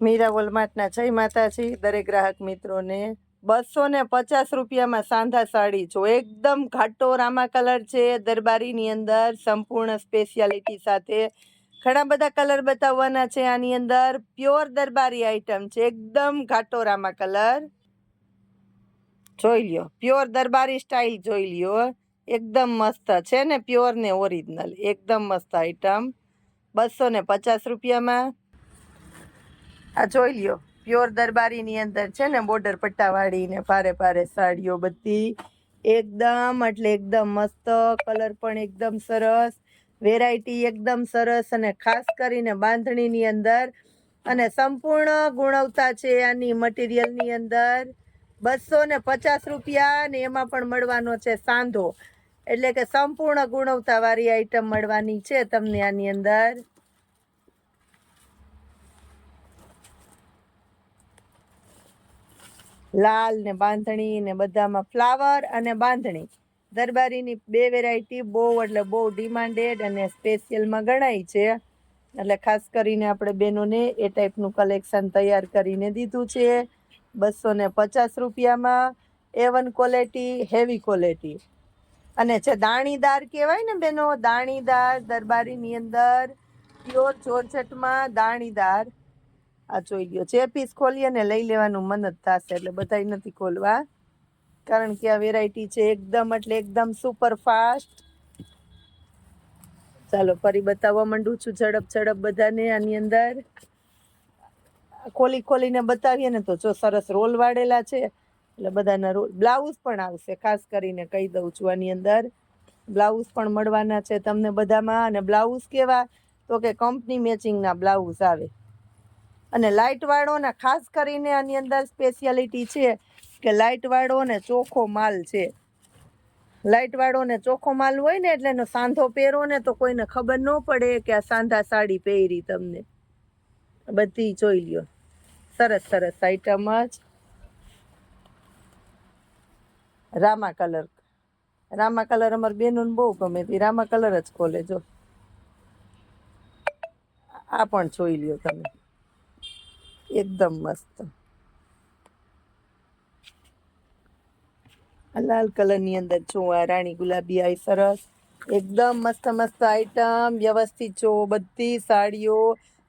મીરા વોલમાર્ટના જય માતાજી દરેક ગ્રાહક મિત્રોને 250 રૂપિયામાં સાંધા સાડી જો એકદમ ઘાટો રામા કલર છે દરબારીની અંદર સંપૂર્ણ સ્પેશિયાલિટી સાથે ઘણા બધા કલર બતાવવાના છે આની અંદર પ્યોર દરબારી આઈટમ છે એકદમ ઘાટો રામા કલર જોઈ લ્યો પ્યોર દરબારી સ્ટાઇલ જોઈ લ્યો એકદમ મસ્ત છે ને પ્યોર ને ઓરિજિનલ એકદમ મસ્ત આઈટમ 250 રૂપિયામાં આ જોઈ લ્યો પ્યોર દરબારીની અંદર છે ને બોર્ડર પટ્ટાવાળી ને ભારે ભારે સાડીઓ બધી એકદમ એટલે એકદમ મસ્ત કલર પણ એકદમ સરસ વેરાયટી એકદમ સરસ અને ખાસ કરીને બાંધણીની અંદર અને સંપૂર્ણ ગુણવત્તા છે આની મટીરિયલની અંદર 250 રૂપિયા ને એમાં પણ મળવાનો છે સાંધો એટલે કે સંપૂર્ણ ગુણવત્તાવાળી આઈટમ મળવાની છે તમને આની અંદર લાલ ને બાંધણી ને બધામાં ફ્લાવર અને બાંધણી દરબારીની બે વેરાયટી બહુ એટલે બહુ ડિમાન્ડેડ અને સ્પેશિયલમાં ગણાય છે એટલે ખાસ કરીને આપણે બહેનોને એ ટાઈપનું કલેક્શન તૈયાર કરીને દીધું છે 250 રૂપિયામાં A1 ક્વોલિટી હેવી ક્વોલિટી અને જે દાણીદાર કહેવાય ને બેનો દાણીદાર દરબારીની અંદર પ્યોર જોર્જેટમાં દાણીદાર આ જોઈ લ્યો જે પીસ ખોલીએ ને લઈ લેવાનું મન જ થશે એટલે બધાય નથી ખોલવા કારણ કે આ વેરાયટી છે એકદમ એટલે એકદમ સુપર ફાસ્ટ ચાલો ફરી બતાવવા માંડું છું ઝડપ બધાને આની અંદર ખોલીને બતાવીએ ને તો જો સરસ રોલ વાળેલા છે એટલે બધાના રોલ બ્લાઉઝ પણ આવશે ખાસ કરીને કહી દઉં છું આની અંદર બ્લાઉઝ પણ મળવાના છે તમને બધામાં અને બ્લાઉઝ કેવા તો કે કંપની મેચિંગના બ્લાઉઝ આવે અને લાઇટ વાળો ને ખાસ કરીને આની અંદર સ્પેશિયાલિટી છે કે લાઇટ વાળો ને ચોખ્ખો માલ છે લાઇટ વાળો ને ચોખ્ખો માલ હોય ને એટલે એનો સાંધો પહેરો ને તો કોઈને ખબર ન પડે કે આ સાંધા સાડી પહેરી તમને બધી જોઈ લ્યો સરસ આઈટમ જ રામા કલર અમાર બેનોને બહુ ગમે તે રામા કલર જ ખોલે જો આ પણ જોઈ લ્યો તમે એકદમ મસ્ત લાલ કલરની અંદર જો આ રાણી ગુલાબી આવી સરસ એકદમ મસ્ત આઈટમ વ્યવસ્થિત જો બધી સાડીઓ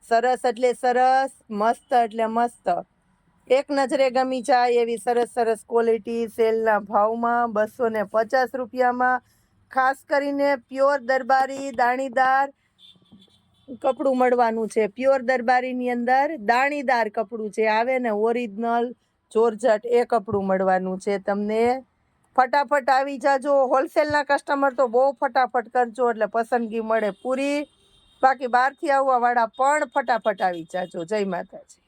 સરસ એટલે સરસ મસ્ત એટલે મસ્ત એક નજરે ગમી જાય એવી સરસ ક્વોલિટી સેલના ભાવમાં 250 રૂપિયામાં ખાસ કરીને પ્યોર દરબારી દાણીદાર કપડું મળવાનું છે પ્યોર દરબારીની અંદર દાણીદાર કપડું છે આવે ને ઓરિજિનલ જોર્જટ એ કપડું મળવાનું છે તમને ફટાફટ આવી જાજો હોલસેલના કસ્ટમર તો બહુ ફટાફટ કરજો એટલે પસંદગી મળે પૂરી બાકી બહારથી આવવાવાળા પણ ફટાફટ આવી જાજો જય માતાજી